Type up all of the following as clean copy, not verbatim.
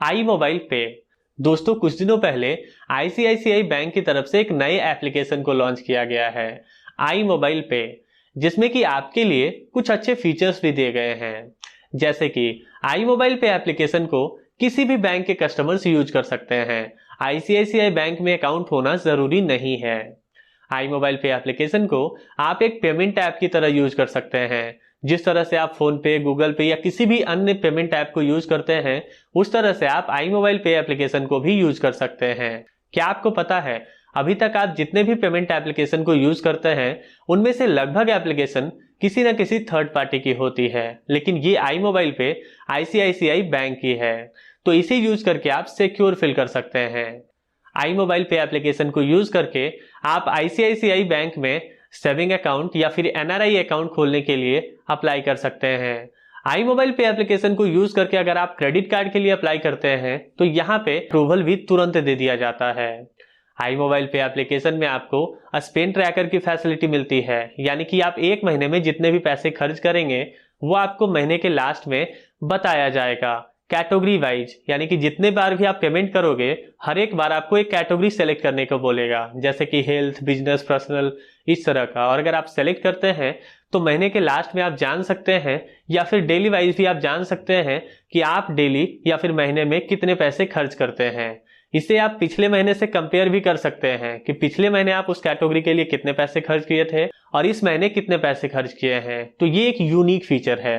आई mobile पे। दोस्तों कुछ दिनों पहले आईसीआईसीआई बैंक की तरफ से एक नए एप्लीकेशन को लॉन्च किया गया है, आई मोबाइल पे, जिसमें कि आपके लिए कुछ अच्छे फीचर्स भी दिए गए हैं। जैसे कि आई मोबाइल पे एप्लीकेशन को किसी भी बैंक के कस्टमर्स यूज कर सकते हैं। आईसीआईसीआई बैंक में अकाउंट होना जरूरी नहीं है। आई मोबाइल पे एप्लीकेशन को आप एक पेमेंट ऐप की तरह यूज कर सकते हैं। जिस तरह से आप फोन पे, गूगल पे या किसी भी अन्य पेमेंट ऐप को यूज करते हैं, उस तरह से आप आई मोबाइल पे एप्लीकेशन को भी यूज कर सकते हैं। क्या आपको पता है, अभी तक आप जितने भी पेमेंट एप्लीकेशन को यूज करते हैं, उनमें से लगभग एप्लीकेशन किसी न किसी थर्ड पार्टी की होती है, लेकिन ये आई मोबाइल पे आईसीआईसीआई बैंक की है, तो इसे यूज करके आप सिक्योर फील कर सकते हैं। आई मोबाइल पे एप्लीकेशन को यूज करके आप आईसीआईसीआई बैंक में सेविंग अकाउंट या फिर एनआरआई अकाउंट खोलने के लिए अप्लाई कर सकते हैं। आई मोबाइल पे एप्लीकेशन को यूज करके अगर आप क्रेडिट कार्ड के लिए अप्लाई करते हैं तो यहाँ पे अप्रूवल भी तुरंत दे दिया जाता है। आई मोबाइल पे एप्लीकेशन में आपको स्पेंड ट्रैकर की फैसिलिटी मिलती है, यानी कि आप एक महीने में जितने भी पैसे खर्च करेंगे वो आपको महीने के लास्ट में बताया जाएगा कैटेगरी वाइज, यानी कि जितने बार भी आप पेमेंट करोगे हर एक बार आपको एक कैटेगरी सेलेक्ट करने को बोलेगा, जैसे कि हेल्थ, बिजनेस, पर्सनल, इस तरह का। और अगर आप सेलेक्ट करते हैं तो महीने के लास्ट में आप जान सकते हैं या फिर डेली वाइज भी आप जान सकते हैं कि आप डेली या फिर महीने में कितने पैसे खर्च करते हैं। इसे आप पिछले महीने से कंपेयर भी कर सकते हैं कि पिछले महीने आप उस कैटेगरी के लिए कितने पैसे खर्च किए थे और इस महीने कितने पैसे खर्च किए हैं। तो ये एक यूनिक फीचर है।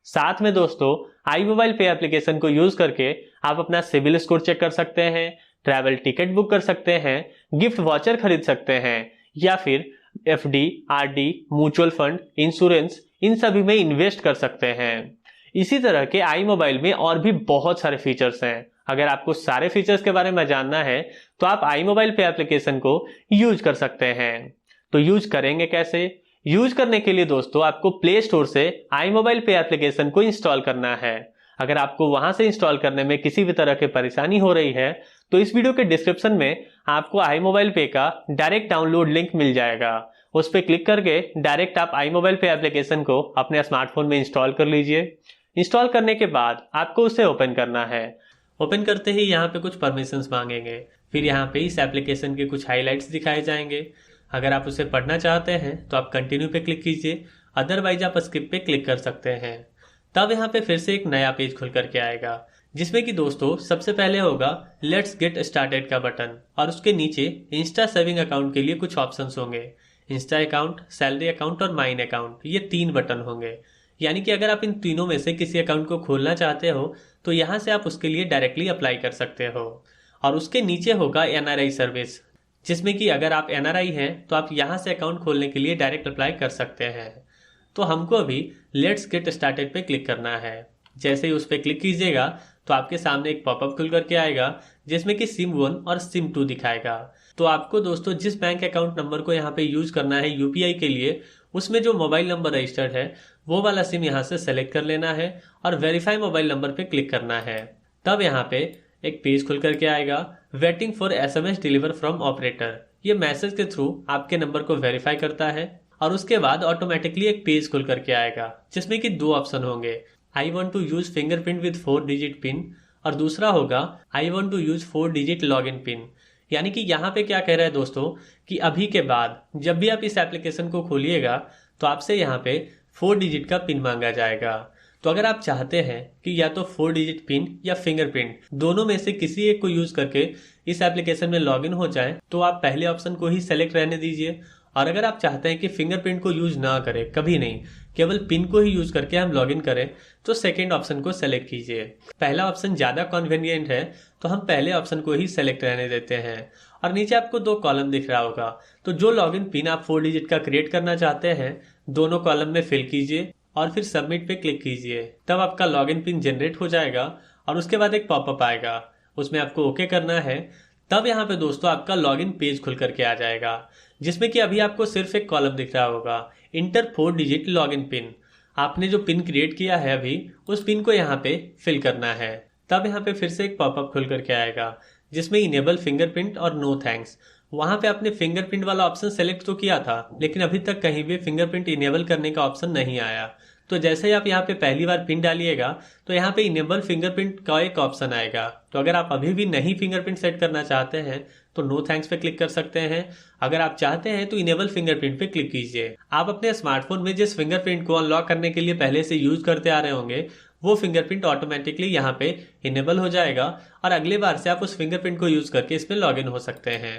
साथ में दोस्तों, आई मोबाइल पे एप्लीकेशन को यूज करके आप अपना सिविल स्कोर चेक कर सकते हैं, ट्रैवल टिकट बुक कर सकते हैं, गिफ्ट वॉचर खरीद सकते हैं या फिर FD, RD, mutual fund, insurance, इन सभी में इन्वेस्ट कर सकते हैं। इसी तरह के आई मोबाइल में और भी बहुत सारे फीचर्स हैं। अगर आपको सारे फीचर्स के बारे में जानना है तो आप आई मोबाइल पे एप्लीकेशन को यूज कर सकते हैं। तो यूज करेंगे कैसे? यूज करने के लिए दोस्तों आपको प्ले स्टोर से आई मोबाइल पे एप्लीकेशन को इंस्टॉल करना है। अगर आपको वहां से इंस्टॉल करने में किसी भी तरह की परेशानी हो रही है तो इस वीडियो के डिस्क्रिप्शन में आपको आई मोबाइल पे का डायरेक्ट डाउनलोड लिंक मिल जाएगा। उस पर क्लिक करके डायरेक्ट आप आई मोबाइल पे एप्लीकेशन को अपने स्मार्टफोन में इंस्टॉल कर लीजिए। इंस्टॉल करने के बाद आपको उसे ओपन करना है। ओपन करते ही यहाँ पे कुछ परमिशंस मांगेंगे, फिर यहाँ पे इस एप्लीकेशन के कुछ हाइलाइट्स दिखाए जाएंगे। अगर आप उसे पढ़ना चाहते हैं तो आप कंटिन्यू पे क्लिक कीजिए, अदरवाइज आप स्किप पे क्लिक कर सकते हैं। तब यहाँ पे फिर से एक नया पेज खुल करके आएगा, जिसमें कि दोस्तों सबसे पहले होगा लेट्स गेट स्टार्टेड का बटन और उसके नीचे इंस्टा सेविंग अकाउंट के लिए कुछ ऑप्शंस होंगे। इंस्टा अकाउंट, सैलरी अकाउंट और माइन अकाउंट, ये 3 बटन होंगे। यानी कि अगर आप इन तीनों में से किसी अकाउंट को खोलना चाहते हो तो यहाँ से आप उसके लिए डायरेक्टली अप्लाई कर सकते हो। और उसके नीचे होगा एनआरआई सर्विस, जिसमें कि अगर आप एनआरआई हैं तो आप यहाँ से अकाउंट खोलने के लिए डायरेक्ट अप्लाई कर सकते हैं। तो हमको अभी लेट्स गेट स्टार्टेड पे क्लिक करना है। जैसे ही उस पर क्लिक कीजिएगा तो आपके सामने एक पॉपअप खुल करके आएगा, जिसमें कि सिम 1 और सिम 2 दिखाएगा। तो आपको दोस्तों जिस बैंक अकाउंट नंबर को यहाँ पे यूज करना है यूपीआई के लिए, उसमें जो मोबाइल नंबर रजिस्टर्ड है वो वाला सिम यहाँ से सेलेक्ट कर लेना है और वेरीफाई मोबाइल नंबर पे क्लिक करना है। तब यहाँ पे एक पेज खुल करके आएगा, waiting for SMS deliver from operator. ये मैसेज के थ्रू आपके नंबर को वेरीफाई करता है और उसके बाद ऑटोमेटिकली एक पेज खुल करके आएगा, जिसमें कि 2 ऑप्शन होंगे, I want to use fingerprint with 4 digit pin और दूसरा होगा I want to use 4 digit log in pin. यानी कि यहाँ पे क्या कह रहा है दोस्तों कि अभी के बाद जब भी आप इस एप्लीकेशन को खोलिएगा तो आपसे यहाँ पे 4 डिजिट का पिन मांगा जाएगा। तो अगर आप चाहते हैं कि या तो 4 डिजिट पिन या फिंगरप्रिंट दोनों में से किसी एक को यूज करके इस एप्लीकेशन में लॉगिन हो जाए तो आप पहले ऑप्शन को ही सेलेक्ट रहने दीजिए। और अगर आप चाहते हैं कि फिंगरप्रिंट को यूज ना करें, कभी नहीं, केवल पिन को ही यूज करके हम लॉगिन करें, तो सेकेंड ऑप्शन को सेलेक्ट कीजिए। पहला ऑप्शन ज्यादा कन्वीनियंट है तो हम पहले ऑप्शन को ही सेलेक्ट रहने देते हैं। और नीचे आपको 2 कॉलम दिख रहा होगा, तो जो लॉगिन पिन आप 4 डिजिट का क्रिएट करना चाहते हैं दोनों कॉलम में फिल कीजिए और फिर सबमिट पे क्लिक कीजिए। तब आपका लॉगिन पिन जनरेट हो जाएगा और उसके बाद एक पॉपअप आएगा, उसमें आपको ओके करना है। तब यहाँ पे दोस्तों आपका लॉगिन पेज खुल करके आ जाएगा, जिसमें कि अभी आपको सिर्फ एक कॉलम दिख रहा होगा, इंटर 4 डिजिट लॉगिन पिन। आपने जो पिन क्रिएट किया है अभी उस पिन को यहाँ पे फिल करना है। तब यहाँ पे फिर से एक पॉपअप खुल करके आएगा, जिसमें इनेबल फिंगरप्रिंट और नो थैंक्स। वहां पे आपने फिंगरप्रिंट वाला ऑप्शन सेलेक्ट तो किया था, लेकिन अभी तक कहीं भी फिंगरप्रिंट इनेबल करने का ऑप्शन नहीं आया। तो जैसे ही आप यहाँ पे पहली बार पिन डालिएगा तो यहाँ पे इनेबल फिंगरप्रिंट का एक ऑप्शन आएगा। तो अगर आप अभी भी नहीं फिंगरप्रिंट सेट करना चाहते हैं तो नो थैंक्स पे क्लिक कर सकते हैं। अगर आप चाहते हैं तो इनेबल फिंगरप्रिंट पे क्लिक कीजिए। आप अपने स्मार्टफोन में जिस फिंगरप्रिंट को अनलॉक करने के लिए पहले से यूज करते आ रहे होंगे वो फिंगरप्रिंट ऑटोमेटिकली यहाँ पे इनेबल हो जाएगा और अगली बार से आप उस फिंगरप्रिंट को यूज करके इसमें लॉगिन हो सकते हैं।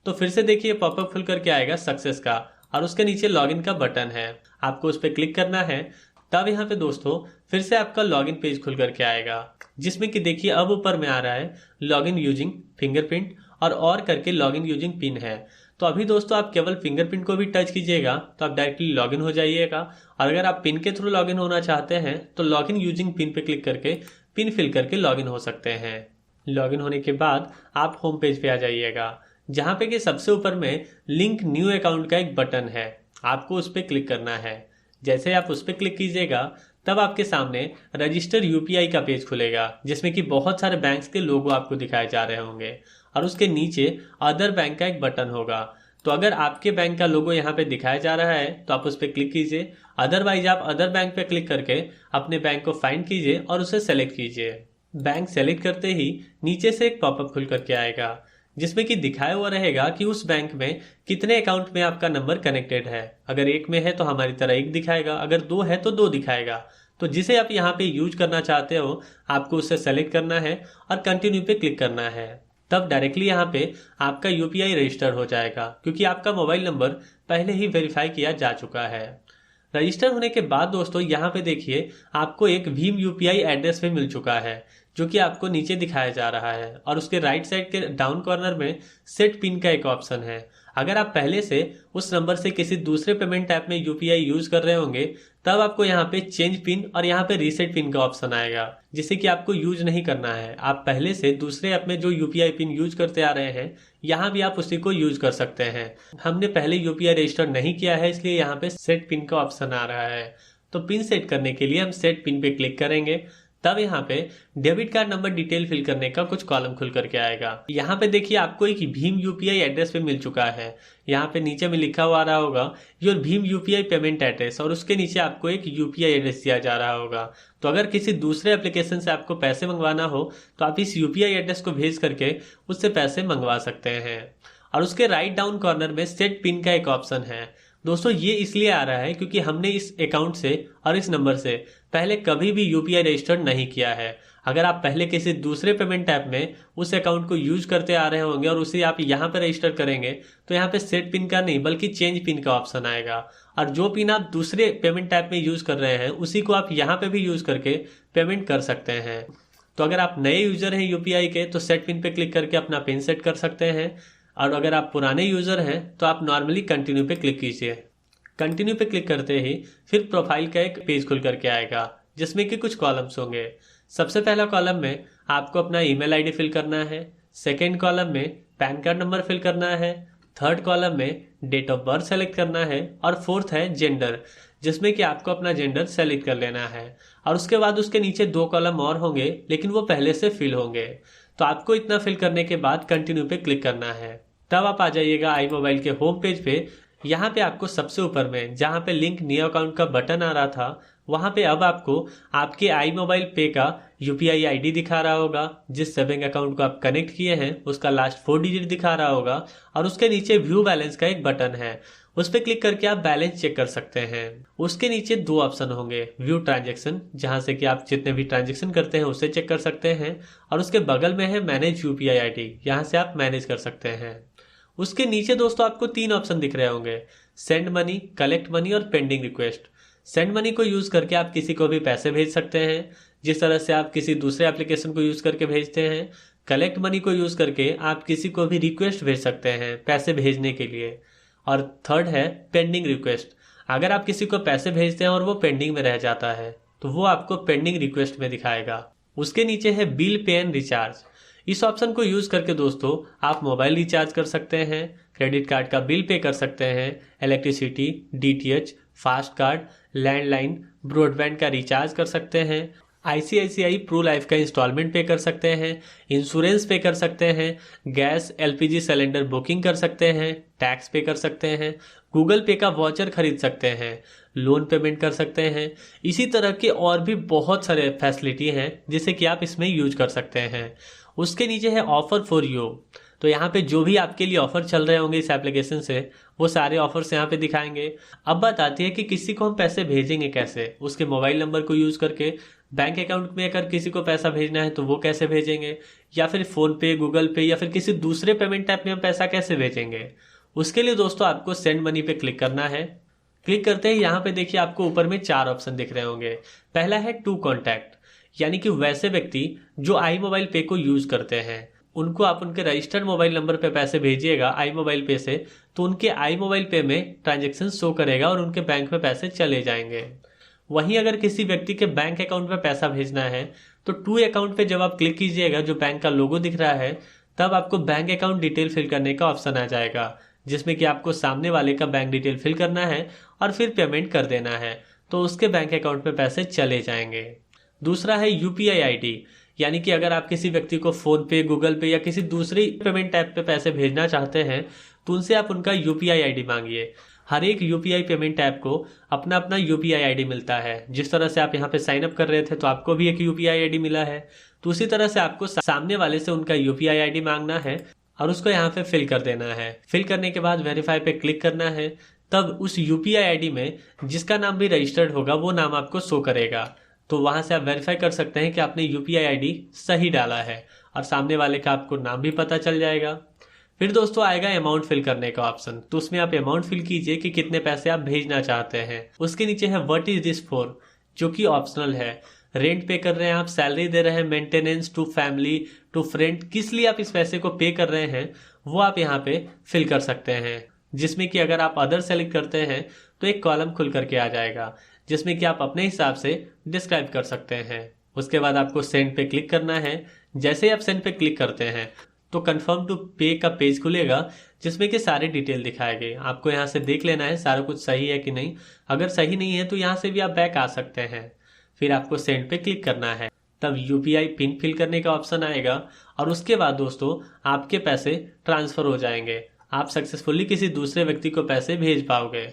तो फिर से देखिए पॉपअप खुल करके आएगा सक्सेस का और उसके नीचे लॉगिन का बटन है, आपको उस पर क्लिक करना है। तब यहाँ पे दोस्तों फिर से आपका लॉगिन पेज खुल करके आएगा जिसमें कि देखिए अब ऊपर में आ रहा है लॉगिन यूजिंग फिंगरप्रिंट और करके लॉगिन यूजिंग पिन है। तो अभी दोस्तों आप केवल फिंगरप्रिंट को भी टच कीजिएगा तो आप डायरेक्टली लॉगिन हो जाइएगा और अगर आप पिन के थ्रू लॉगिन होना चाहते हैं तो लॉगिन यूजिंग पिन पे क्लिक करके पिन फिल करके लॉगिन हो सकते हैं। लॉगिन होने के बाद आप होम पेज पे आ जाइएगा जहाँ पे कि सबसे ऊपर में लिंक न्यू अकाउंट का एक बटन है, आपको उस पर क्लिक करना है। जैसे आप उस पर क्लिक कीजिएगा तब आपके सामने रजिस्टर यूपीआई का पेज खुलेगा जिसमें कि बहुत सारे बैंक्स के लोगो आपको दिखाए जा रहे होंगे और उसके नीचे अदर बैंक का एक बटन होगा। तो अगर आपके बैंक का लोगो यहाँ पे दिखाया जा रहा है तो आप उस पर क्लिक कीजिए, अदरवाइज आप अदर बैंक पे क्लिक करके अपने बैंक को फाइंड कीजिए और उसे सेलेक्ट कीजिए। बैंक सेलेक्ट करते ही नीचे से एक पॉपअप खुल करके आएगा जिसमें कि दिखाया हुआ रहेगा कि उस बैंक में कितने अकाउंट में आपका नंबर कनेक्टेड है। अगर एक में है तो हमारी तरह एक दिखाएगा, अगर दो है तो दो दिखाएगा। तो जिसे आप यहाँ पे यूज करना चाहते हो आपको उसे सेलेक्ट करना है और कंटिन्यू पे क्लिक करना है। तब डायरेक्टली यहाँ पे आपका यूपीआई रजिस्टर हो जाएगा क्योंकि आपका मोबाइल नंबर पहले ही वेरीफाई किया जा चुका है। रजिस्टर होने के बाद दोस्तों यहाँ पे देखिए आपको एक भीम यूपीआई एड्रेस भी मिल चुका है जो कि आपको नीचे दिखाया जा रहा है और उसके राइट साइड के डाउन कॉर्नर में सेट पिन का एक ऑप्शन है। अगर आप पहले से उस नंबर से किसी दूसरे पेमेंट ऐप में यूपीआई यूज कर रहे होंगे तब आपको यहाँ पे चेंज पिन और यहाँ पे रीसेट पिन का ऑप्शन आएगा जिसे कि आपको यूज नहीं करना है। आप पहले से दूसरे ऐप में जो यूपीआई पिन यूज करते आ रहे हैं यहाँ भी आप उसी को यूज कर सकते हैं। हमने पहले यूपीआई रजिस्टर नहीं किया है इसलिए यहाँ पे सेट पिन का ऑप्शन आ रहा है। तो पिन सेट करने के लिए हम सेट पिन पे क्लिक करेंगे तब यहाँ पे debit card number detail fill करने का कुछ कॉलम खुल करके आएगा। यहाँ पे देखिए आपको एक भीम यूपीआई एड्रेस पे मिल चुका है। यहाँ पे नीचे में लिखा हुआ आ रहा होगा your Bhim UPI payment address और उसके नीचे आपको एक यूपीआई एड्रेस दिया जा रहा होगा। तो अगर किसी दूसरे एप्लीकेशन से आपको पैसे मंगवाना हो तो आप इस यूपीआई एड्रेस को भेज करके उससे पैसे मंगवा सकते हैं। और उसके राइट डाउन कॉर्नर में सेट पिन का एक ऑप्शन है। दोस्तों ये इसलिए आ रहा है क्योंकि हमने इस अकाउंट से और इस नंबर से पहले कभी भी यूपीआई रजिस्टर नहीं किया है। अगर आप पहले किसी दूसरे पेमेंट ऐप में उस अकाउंट को यूज करते आ रहे होंगे और उसे आप यहाँ पे रजिस्टर करेंगे तो यहाँ पे सेट पिन का नहीं बल्कि चेंज पिन का ऑप्शन आएगा और जो पिन आप दूसरे पेमेंट ऐप में यूज कर रहे हैं उसी को आप यहाँ पे भी यूज करके पेमेंट कर सकते हैं। तो अगर आप नए यूजर हैं यूपीआई के तो सेट पिन पे क्लिक करके अपना पिन सेट कर सकते हैं और अगर आप पुराने यूजर हैं तो आप नॉर्मली कंटिन्यू पे क्लिक कीजिए। कंटिन्यू पे क्लिक करते ही फिर प्रोफाइल का एक पेज खुल करके आएगा जिसमें कि कुछ कॉलम्स होंगे। सबसे पहला कॉलम में आपको अपना ईमेल आईडी फिल करना है, सेकेंड कॉलम में पैन कार्ड नंबर फिल करना है, थर्ड कॉलम में डेट ऑफ बर्थ सेलेक्ट करना है और फोर्थ है जेंडर जिसमें कि आपको अपना जेंडर सेलेक्ट कर लेना है। और उसके बाद उसके नीचे दो कॉलम और होंगे लेकिन वो पहले से फिल होंगे। तो आपको इतना फिल करने के बाद कंटिन्यू पे क्लिक करना है। तब आप आ जाइएगा आई मोबाइल के होम पेज पे। यहाँ पे आपको सबसे ऊपर में जहाँ पे लिंक न्यू अकाउंट का बटन आ रहा था वहाँ पे अब आपको आपके आई मोबाइल पे का यूपीआई आईडी दिखा रहा होगा, जिस सेविंग अकाउंट को आप कनेक्ट किए हैं उसका लास्ट 4 डिजिट दिखा रहा होगा और उसके नीचे व्यू बैलेंस का एक बटन है, उस पर क्लिक करके आप बैलेंस चेक कर सकते हैं। उसके नीचे दो ऑप्शन होंगे, व्यू ट्रांजैक्शन जहां से कि आप जितने भी ट्रांजैक्शन करते हैं उसे चेक कर सकते हैं और उसके बगल में है मैनेज यूपीआई आईडी, यहाँ से आप मैनेज कर सकते हैं। उसके नीचे दोस्तों आपको 3 ऑप्शन दिख रहे होंगे, सेंड मनी, कलेक्ट मनी और पेंडिंग रिक्वेस्ट। सेंड मनी को यूज करके आप किसी को भी पैसे भेज सकते हैं जिस तरह से आप किसी दूसरे एप्लीकेशन को यूज करके भेजते हैं। कलेक्ट मनी को यूज करके आप किसी को भी रिक्वेस्ट भेज सकते हैं पैसे भेजने के लिए। और थर्ड है पेंडिंग रिक्वेस्ट, अगर आप किसी को पैसे भेजते हैं और वो पेंडिंग में रह जाता है तो वो आपको पेंडिंग रिक्वेस्ट में दिखाएगा। उसके नीचे है बिल पे एंड रिचार्ज। इस ऑप्शन को यूज करके दोस्तों आप मोबाइल रिचार्ज कर सकते हैं, क्रेडिट कार्ड का बिल पे कर सकते हैं, electricity, DTH, fast card, landline, broadband का रिचार्ज कर सकते हैं ICICI प्रो लाइफ का इंस्टॉलमेंट पे कर सकते हैं, इंश्योरेंस पे कर सकते हैं, गैस LPG सिलेंडर बुकिंग कर सकते हैं, टैक्स पे कर सकते हैं, गूगल पे का वॉचर खरीद सकते हैं, लोन पेमेंट कर सकते हैं। इसी तरह के और भी बहुत सारे फैसिलिटी हैं जिसे कि आप इसमें यूज कर सकते हैं। उसके नीचे है ऑफर फॉर यू। तो यहाँ पे जो भी आपके लिए ऑफर चल रहे होंगे इस एप्लीकेशन से, वो सारे ऑफर्स यहाँ पे दिखाएंगे। अब बात आती है कि किसी को हम पैसे भेजेंगे कैसे, उसके मोबाइल नंबर को यूज करके। बैंक अकाउंट में अगर किसी को पैसा भेजना है तो वो कैसे भेजेंगे, या फिर फोन पे, गूगल पे या फिर किसी दूसरे पेमेंट ऐप में हम पैसा कैसे भेजेंगे। उसके लिए दोस्तों आपको सेंड मनी पे क्लिक करना है। क्लिक करते ही यहाँ पे देखिए आपको ऊपर में 4 ऑप्शन दिख रहे होंगे। पहला है टू कॉन्टैक्ट, यानी कि वैसे व्यक्ति जो आई मोबाइल पे को यूज करते हैं, उनको आप उनके रजिस्टर्ड मोबाइल नंबर पे पैसे भेजिएगा आई मोबाइल पे से, तो उनके आई मोबाइल पे में ट्रांजेक्शन शो करेगा और उनके बैंक में पैसे चले जाएंगे। वहीं अगर किसी व्यक्ति के बैंक अकाउंट में पैसा भेजना है तो टू अकाउंट पे जब आप क्लिक कीजिएगा, जो बैंक का लोगो दिख रहा है, तब आपको बैंक अकाउंट डिटेल फिल करने का ऑप्शन आ जाएगा, जिसमें कि आपको सामने वाले का बैंक डिटेल फिल करना है और फिर पेमेंट कर देना है, तो उसके बैंक अकाउंट में पैसे चले जाएंगे। दूसरा है UPI ID, यानी कि अगर आप किसी व्यक्ति को फोन पे, गूगल पे या किसी दूसरी पेमेंट ऐप पे पैसे भेजना चाहते हैं तो उनसे आप उनका UPI ID मांगिए। हर एक UPI पेमेंट ऐप को अपना अपना UPI ID मिलता है। जिस तरह से आप यहाँ पे साइन अप कर रहे थे तो आपको भी एक UPI ID मिला है, तो उसी तरह से आपको सामने वाले से उनका UPI ID मांगना है और उसको यहाँ पे फिल कर देना है। फिल करने के बाद वेरीफाई पे क्लिक करना है, तब उस UPI ID में जिसका नाम भी रजिस्टर्ड होगा वो नाम आपको शो करेगा। तो वहां से आप वेरीफाई कर सकते हैं कि आपने UPI ID सही डाला है और सामने वाले का आपको नाम भी पता चल जाएगा। फिर दोस्तों आएगा अमाउंट फिल करने का ऑप्शन, तो उसमें आप अमाउंट फिल कीजिए कि कितने पैसे आप भेजना चाहते हैं। उसके नीचे है व्हाट इज दिस फॉर, जो कि ऑप्शनल है। रेंट पे कर रहे हैं आप, सैलरी दे रहे हैं, maintenance, to family, to friend, किस लिए आप इस पैसे को पे कर रहे हैं वो आप यहाँ पे फिल कर सकते हैं। जिसमें कि अगर आप अदर सेलेक्ट करते हैं तो एक कॉलम खुल करके आ जाएगा, जिसमें कि आप अपने हिसाब से डिस्क्राइब कर सकते हैं। उसके बाद आपको सेंड पे क्लिक करना है। जैसे ही आप सेंड पे क्लिक करते हैं तो कंफर्म टू पे का पेज खुलेगा, जिसमें कि सारे डिटेल दिखाएंगे। आपको यहाँ से देख लेना है सारा कुछ सही है कि नहीं। अगर सही नहीं है तो यहाँ से भी आप बैक आ सकते हैं। फिर आपको सेंड पे क्लिक करना है, तब UPI पिन फिल करने का ऑप्शन आएगा और उसके बाद दोस्तों आपके पैसे ट्रांसफर हो जाएंगे। आप सक्सेसफुली किसी दूसरे व्यक्ति को पैसे भेज पाओगे।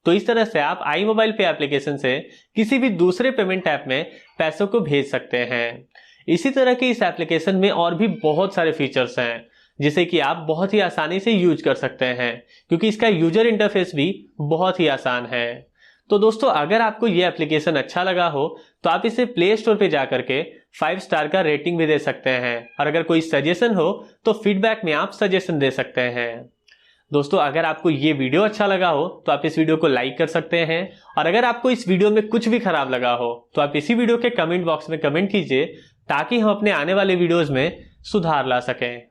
तो इस तरह से आप आई मोबाइल पे एप्लीकेशन से किसी भी दूसरे पेमेंट ऐप में पैसों को भेज सकते हैं। इसी तरह के इस एप्लीकेशन में और भी बहुत सारे फीचर्स हैं जिसे कि आप बहुत ही आसानी से यूज कर सकते हैं, क्योंकि इसका यूजर इंटरफेस भी बहुत ही आसान है। तो दोस्तों अगर आपको ये एप्लीकेशन अच्छा लगा हो तो आप इसे प्ले स्टोर पे जाकर के 5 स्टार का रेटिंग भी दे सकते हैं, और अगर कोई सजेशन हो तो फीडबैक में आप सजेशन दे सकते हैं। दोस्तों अगर आपको ये वीडियो अच्छा लगा हो तो आप इस वीडियो को लाइक कर सकते हैं, और अगर आपको इस वीडियो में कुछ भी खराब लगा हो तो आप इसी वीडियो के कमेंट बॉक्स में कमेंट कीजिए, ताकि हम अपने आने वाले वीडियोस में सुधार ला सकें।